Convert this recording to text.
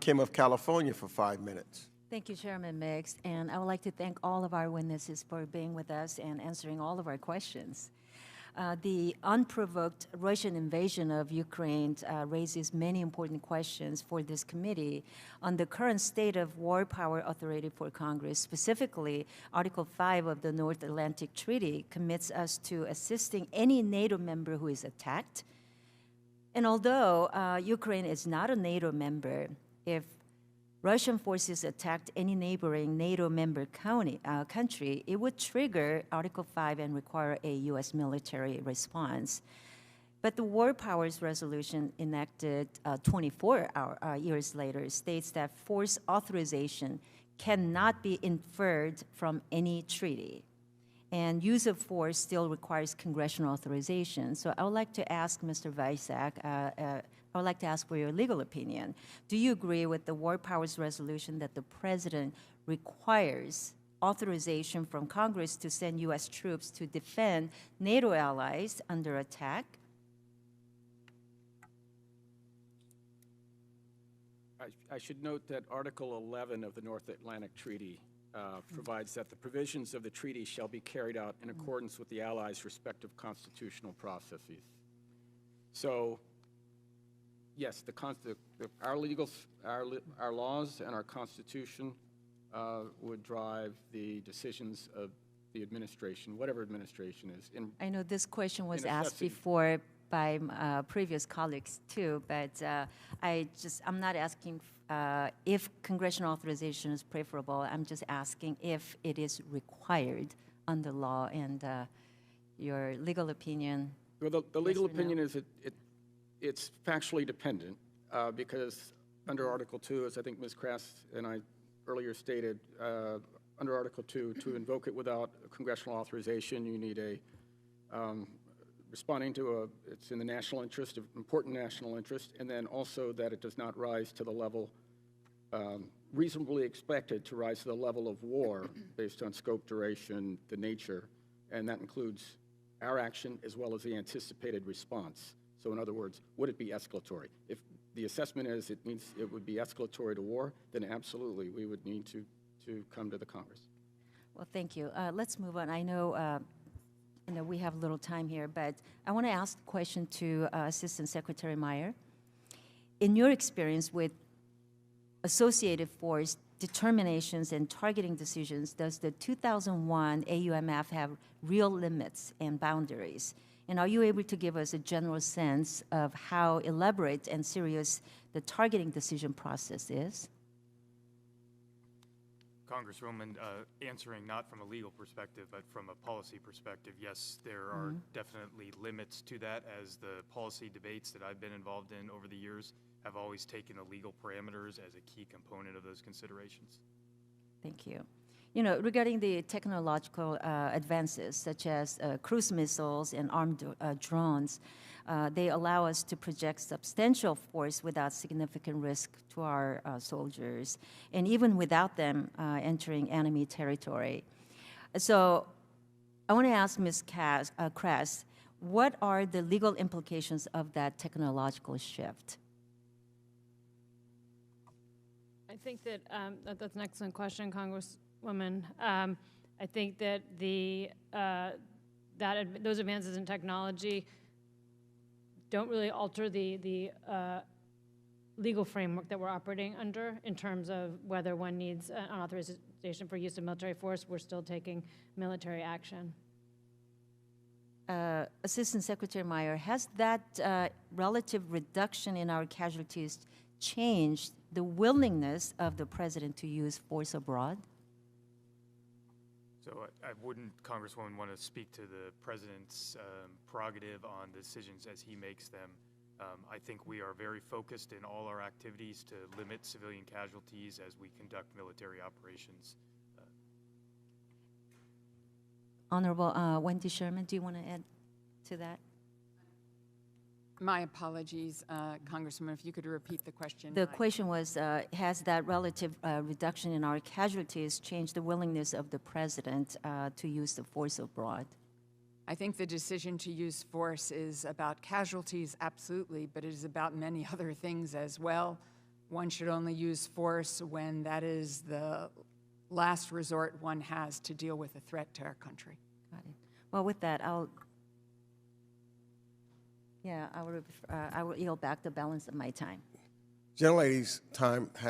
Kim of California for 5 minutes. Thank you, Chairman Mix, and I would like to thank all of our witnesses for being with us and answering all of our questions. The unprovoked Russian invasion of Ukraine raises many important questions for this committee on the current state of war power authority for Congress. Specifically, Article 5 of the North Atlantic Treaty commits us to assisting any NATO member who is attacked. And although Ukraine is not a NATO member, if Russian forces attacked any neighboring NATO member country, it would trigger Article 5 and require a U.S. military response. But the War Powers Resolution enacted 24 years later states that force authorization cannot be inferred from any treaty. And use of force still requires congressional authorization. So I would like to ask Mr. Visak, I would like to ask for your legal opinion. Do you agree with the War Powers Resolution that the President requires authorization from Congress to send U.S. troops to defend NATO allies under attack? I should note that Article 11 of the North Atlantic Treaty provides that the provisions of the treaty shall be carried out in accordance with the allies' respective constitutional processes. So, yes, our laws and our Constitution would drive the decisions of the administration, whatever administration is. I know this question was asked before by previous colleagues too, but I'm not asking if congressional authorization is preferable. I'm just asking if it is required under law, and your legal opinion. Well, the legal opinion is it's factually dependent because under Article 2, as I think Ms. Krass and I earlier stated, under Article 2, to invoke it without congressional authorization, you need responding to it's in the national interest, important national interest, and then also that it does not rise to the level reasonably expected to rise to the level of war based on scope, duration, the nature, and that includes our action as well as the anticipated response. So in other words, would it be escalatory? If the assessment is it would be escalatory to war, then absolutely we would need to come to the Congress. Well, thank you. Let's move on. I know we have little time here, but I want to ask a question to Assistant Secretary Meyer. In your experience with associated force determinations and targeting decisions, does the 2001 AUMF have real limits and boundaries? And are you able to give us a general sense of how elaborate and serious the targeting decision process is? Congresswoman, answering not from a legal perspective, but from a policy perspective, yes, there are definitely limits to that, as the policy debates that I've been involved in over the years have always taken the legal parameters as a key component of those considerations. Thank you. You know, regarding the technological advances, such as cruise missiles and armed drones, they allow us to project substantial force without significant risk to our soldiers, and even without them entering enemy territory. So I want to ask Ms. Krass, what are the legal implications of that technological shift? I think that that's an excellent question, Congresswoman. I think that those advances in technology don't really alter the legal framework that we're operating under in terms of whether one needs an authorization for use of military force. We're still taking military action. Assistant Secretary Meyer, has that relative reduction in our casualties changed the willingness of the President to use force abroad? So I wouldn't, Congresswoman, want to speak to the President's prerogative on decisions as he makes them. I think we are very focused in all our activities to limit civilian casualties as we conduct military operations. Honorable Wendy Sherman, do you want to add to that? My apologies, Congresswoman, if you could repeat the question. The question was, has that relative reduction in our casualties changed the willingness of the President to use the force abroad? I think the decision to use force is about casualties, absolutely, but it is about many other things as well. one should only use force when that is the last resort one has to deal with a threat to our country. Got it. Well, with that, I will yield back the balance of my time. Gentlelady's time has